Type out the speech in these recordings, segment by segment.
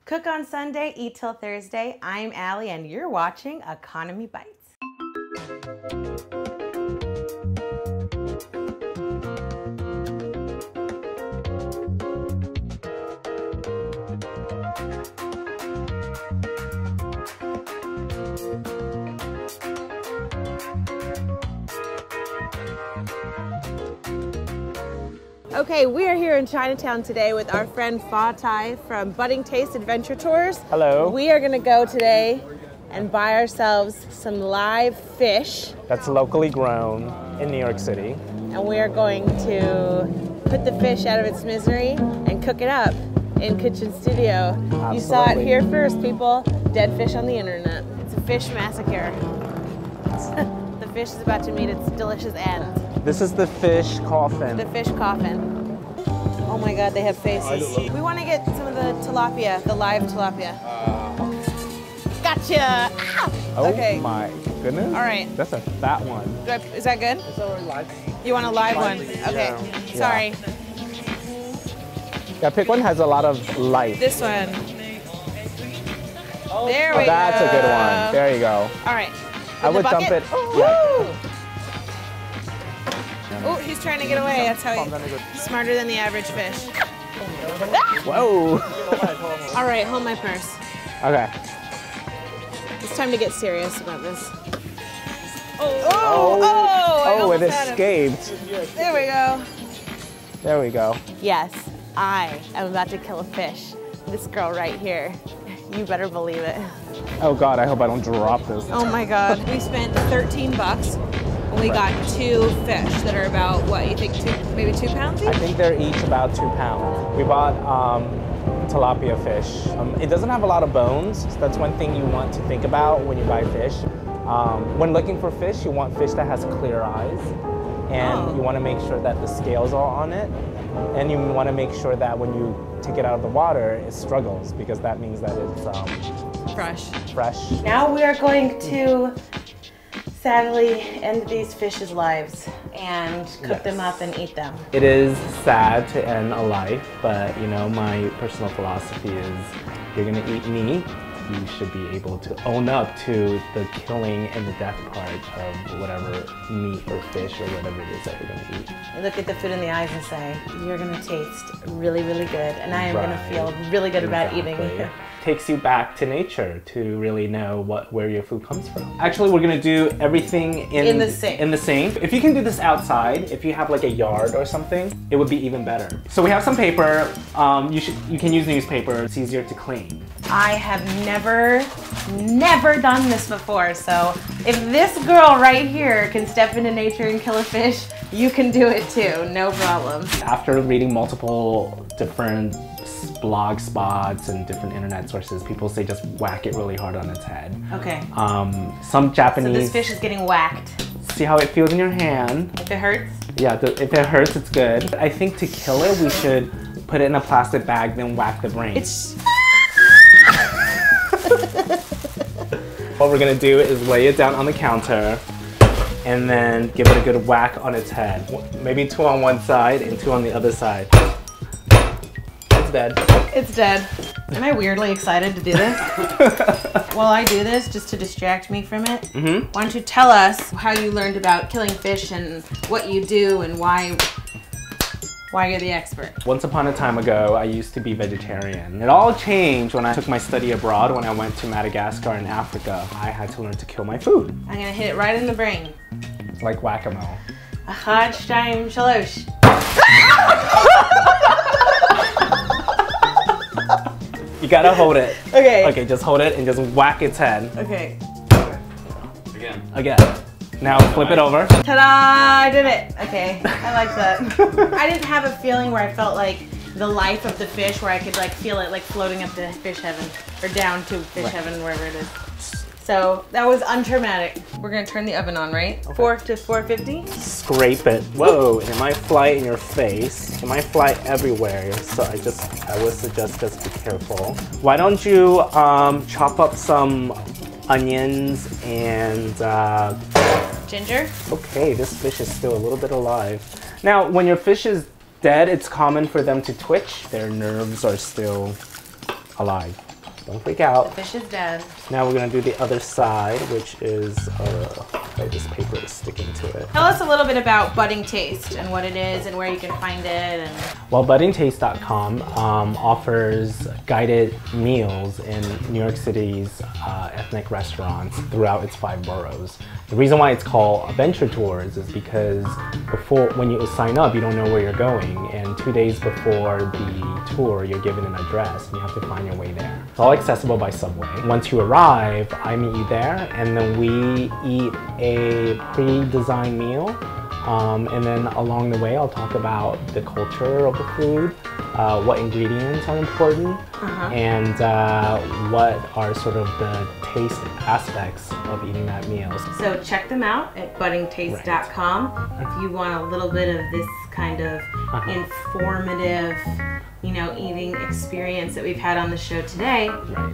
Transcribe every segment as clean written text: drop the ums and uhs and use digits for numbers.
Cook on Sunday, eat till Thursday. I'm Allie and you're watching Economy Bites. Okay, we are here in Chinatown today with our friend Fa-Tai from Budding Taste Adventure Tours. Hello. We are gonna go today and buy ourselves some live fish. That's locally grown in New York City. And we are going to put the fish out of its misery and cook it up in Kitchen Studio. Absolutely. You saw it here first, people. Dead fish on the internet. It's a fish massacre. The fish is about to meet its delicious end. This is the fish coffin. The fish coffin. Oh my God, they have faces. We want to get some of the tilapia, the live tilapia. Gotcha! Ah! Oh okay. My goodness. All right. That's a fat one. Is that good? It's already live. You want a live one? Okay. Yeah. Sorry. Yeah, pick one has a lot of life. This one. There we go. That's a good one. There you go. All right. I would dump it. Yeah. Oh, he's trying to get away. That's how he's smarter than the average fish. Whoa. All right, hold my purse. Okay. It's time to get serious about this. Oh, it escaped. There we go. There we go. Yes, I am about to kill a fish. This girl right here. You better believe it. Oh God, I hope I don't drop this. Oh my God. We spent 13 bucks. We got 2 fish that are about, what, you think, maybe 2 pounds each? I think they're each about 2 pounds. We bought tilapia fish. It doesn't have a lot of bones, so that's one thing you want to think about when you buy fish. When looking for fish, you want fish that has clear eyes, and you want to make sure that the scales are on it, and you want to make sure that when you take it out of the water, it struggles, because that means that it's fresh. Now we are going to sadly end these fish's lives and cook them up and eat them. It is sad to end a life, but you know, my personal philosophy is you're gonna eat meat, you should be able to own up to the killing and the death part of whatever meat or fish or whatever it is that you're gonna eat. You look at the food in the eyes and say, you're gonna taste really, really good, and I am gonna feel really good about eating. Takes you back to nature to really know where your food comes from. Actually, we're gonna do everything in the sink. If you can do this outside, if you have like a yard or something, it would be even better. So we have some paper. You can use newspaper. It's easier to clean. I have never done this before. So if this girl right here can step into nature and kill a fish, you can do it too. No problem. After reading multiple different blog spots and different internet sources, people say just whack it really hard on its head. Okay. Some Japanese... So this fish is getting whacked. See how it feels in your hand. If it hurts? Yeah, if it hurts, it's good. I think to kill it, we should put it in a plastic bag, then whack the brain. What we're gonna do is lay it down on the counter and then give it a good whack on its head. Maybe 2 on one side and 2 on the other side. Dead. It's dead. Am I weirdly excited to do this? While I do this, just to distract me from it, why don't you tell us how you learned about killing fish and what you do and why you're the expert? Once upon a time ago, I used to be vegetarian. It all changed when I took my study abroad, when I went to Madagascar in Africa. I had to learn to kill my food. I'm gonna hit it right in the brain. It's like whack-a-mole. Achad, shtaim, shalosh. You gotta hold it. Okay. Okay, just hold it and just whack its head. Okay. Again. Now flip it over. Ta-da! I did it. Okay, I like that. I didn't have a feeling where I felt like the life of the fish, where I could like feel it like floating up to fish heaven or down to fish heaven, wherever it is. So that was untraumatic. We're gonna turn the oven on, right? Okay. 4 to 450. Scrape it. Whoa! It might fly in your face. It might fly everywhere. So I would suggest just be careful. Why don't you chop up some onions and ginger? Okay, this fish is still a little bit alive. Now, when your fish is dead, it's common for them to twitch. Their nerves are still alive. Don't freak out. The fish is dead. Now we're gonna do the other side, which is, this paper is sticking to it. Tell us a little bit about Budding Taste and what it is and where you can find it. And Well, buddingtaste.com offers guided meals in New York City's ethnic restaurants throughout its 5 boroughs. The reason why it's called Adventure Tours is because when you sign up, you don't know where you're going, and 2 days before the tour, you're given an address and you have to find your way there. It's all accessible by subway. Once you arrive, I meet you there, and then we eat a pre-designed meal. And then along the way, I'll talk about the culture of the food, what ingredients are important, and what are sort of the taste aspects of eating that meal. so check them out at buddingtaste.com if you want a little bit of this kind of informative, you know, eating experience that we've had on the show today.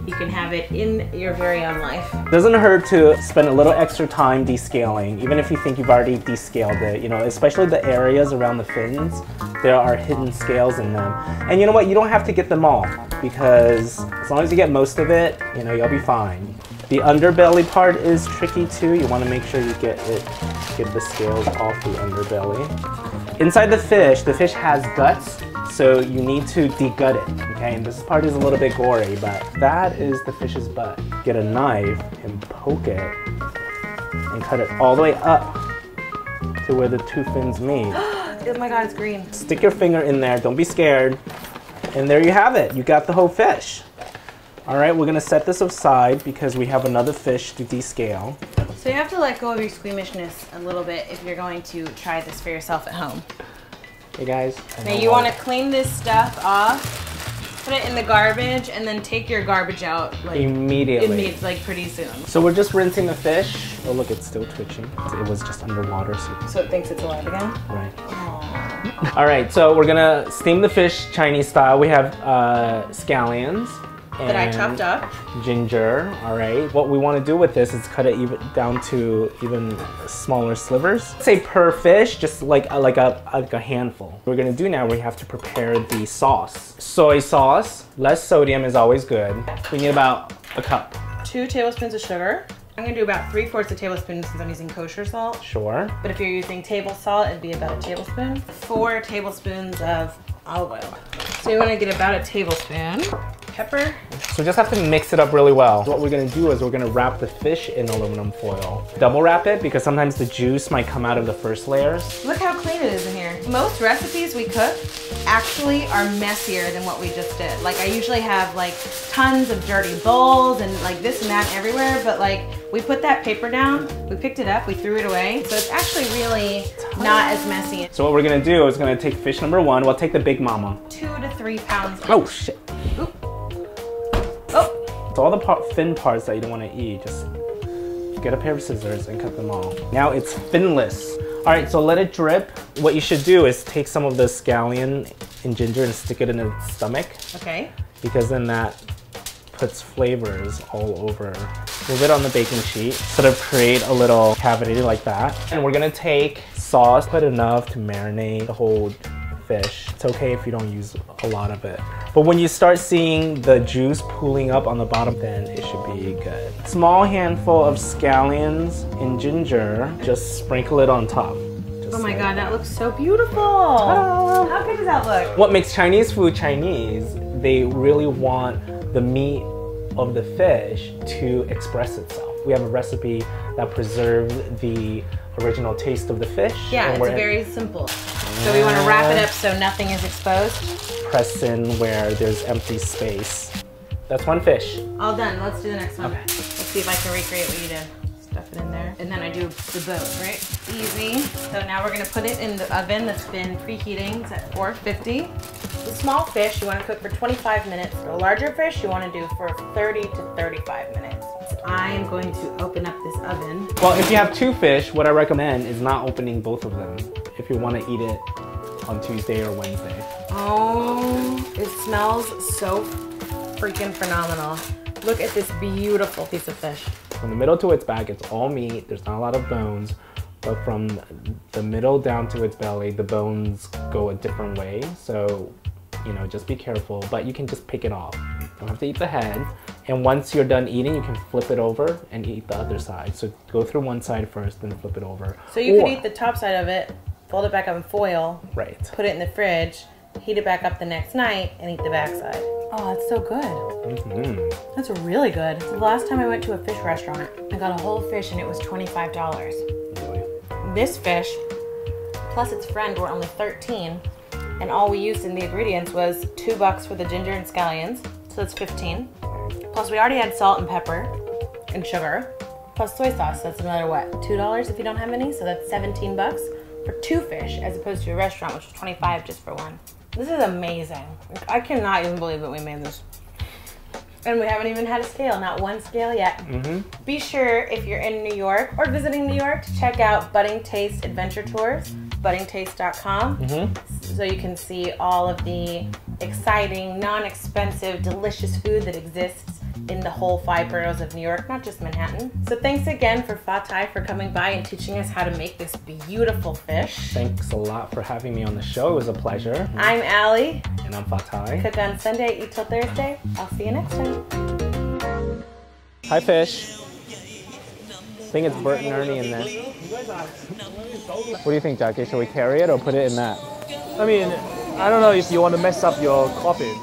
You can have it in your very own life. Doesn't hurt to spend a little extra time descaling, even if you think you've already descaled it, you know, especially the areas around the fins, there are hidden scales in them. And you know what, you don't have to get them all, because as long as you get most of it, you know, you'll be fine. The underbelly part is tricky too. You want to make sure you get the scales off the underbelly. Inside the fish has guts, so you need to degut it, okay? And this part is a little bit gory, but that is the fish's butt. Get a knife and poke it and cut it all the way up to where the 2 fins meet. Oh my God, it's green. Stick your finger in there, don't be scared. And there you have it, you got the whole fish. All right, we're gonna set this aside because we have another fish to descale. So you have to let go of your squeamishness a little bit if you're going to try this for yourself at home. Hey guys. Now you want to clean this stuff off, put it in the garbage, and then take your garbage out like immediately. Like pretty soon. So we're just rinsing the fish. Oh look, it's still twitching. It was just underwater. So it thinks it's alive again? Right. Aww. All right, so we're gonna steam the fish Chinese style. We have scallions. That I chopped up. Ginger, all right. What we want to do with this is cut it down to even smaller slivers. Say per fish, just like a handful. What we're gonna do now, we have to prepare the sauce. Soy sauce, less sodium is always good. We need about a cup. 2 tablespoons of sugar. I'm gonna do about 3/4 tablespoon since I'm using kosher salt. Sure. But if you're using table salt, it'd be about a tablespoon. 4 tablespoons of olive oil. So you wanna get about a tablespoon. Pepper. So just have to mix it up really well. What we're gonna do is we're gonna wrap the fish in aluminum foil. Double wrap it because sometimes the juice might come out of the first layers. Look how clean it is in here. Most recipes we cook actually are messier than what we just did. Like I usually have like tons of dirty bowls and like this and that everywhere, but like we put that paper down, we picked it up, we threw it away. So it's actually really not as messy. So what we're gonna do is gonna take fish number 1. We'll take the big mama. 2 to 3 pounds. Oh shit. Oop. Oh. So all the fin parts that you don't want to eat, just get a pair of scissors and cut them all. Now it's finless. All right, so let it drip. What you should do is take some of the scallion and ginger and stick it in its stomach. Okay. Because then that puts flavors all over. Move it on the baking sheet, sort of create a little cavity like that. And we're gonna take sauce, put enough to marinate the whole fish. It's okay if you don't use a lot of it. But when you start seeing the juice pooling up on the bottom, then it should be good. Small handful of scallions and ginger, just sprinkle it on top. Oh my God, that looks so beautiful. How good does that look? What makes Chinese food Chinese, they really want the meat of the fish to express itself. We have a recipe that preserves the original taste of the fish. Yeah, it's very simple. So we want to wrap it up so nothing is exposed. Press in where there's empty space. That's 1 fish. All done. Let's do the next one. Okay. Let's see if I can recreate what you did. Stuff it in there. And then I do the boat, right? Easy. So now we're going to put it in the oven that's been preheating. It's at 450. The small fish you want to cook for 25 minutes. The larger fish you want to do for 30 to 35 minutes. I am going to open up this oven. Well, if you have 2 fish, what I recommend is not opening both of them if you want to eat it on Tuesday or Wednesday. Oh, it smells so freaking phenomenal. Look at this beautiful piece of fish. From the middle to its back, it's all meat. There's not a lot of bones. But from the middle down to its belly, the bones go a different way. So, you know, just be careful. But you can just pick it off. You don't have to eat the head. And once you're done eating, you can flip it over and eat the other side. So go through one side first, then flip it over. So you could eat the top side of it, fold it back up in foil, right? Put it in the fridge, heat it back up the next night, and eat the back side. Oh, that's so good. Mm-hmm. That's really good. The last time I went to a fish restaurant, I got a whole fish and it was $25. Really? This fish, plus its friend, were only $13. And all we used in the ingredients was $2 for the ginger and scallions, so that's $15. Plus we already had salt and pepper and sugar, plus soy sauce, that's another what, $2 if you don't have any, so that's $17 for 2 fish as opposed to a restaurant which was $25 just for 1. This is amazing. I cannot even believe that we made this. And we haven't even had a scale, not one scale yet. Mm-hmm. Be sure if you're in New York or visiting New York to check out Budding Taste Adventure Tours, buddingtaste.com. Mm-hmm. So you can see all of the exciting, non-expensive, delicious food that exists in the whole 5 boroughs of New York, not just Manhattan. So thanks again for Fa-Tai for coming by and teaching us how to make this beautiful fish. Thanks a lot for having me on the show. It was a pleasure. I'm Allie. And I'm Fa-Tai. Cook on Sunday, eat till Thursday. I'll see you next time. Hi, fish. I think it's Bert and Ernie in there. What do you think, Jackie? Should we carry it or put it in that? I mean, I don't know if you want to mess up your coffin.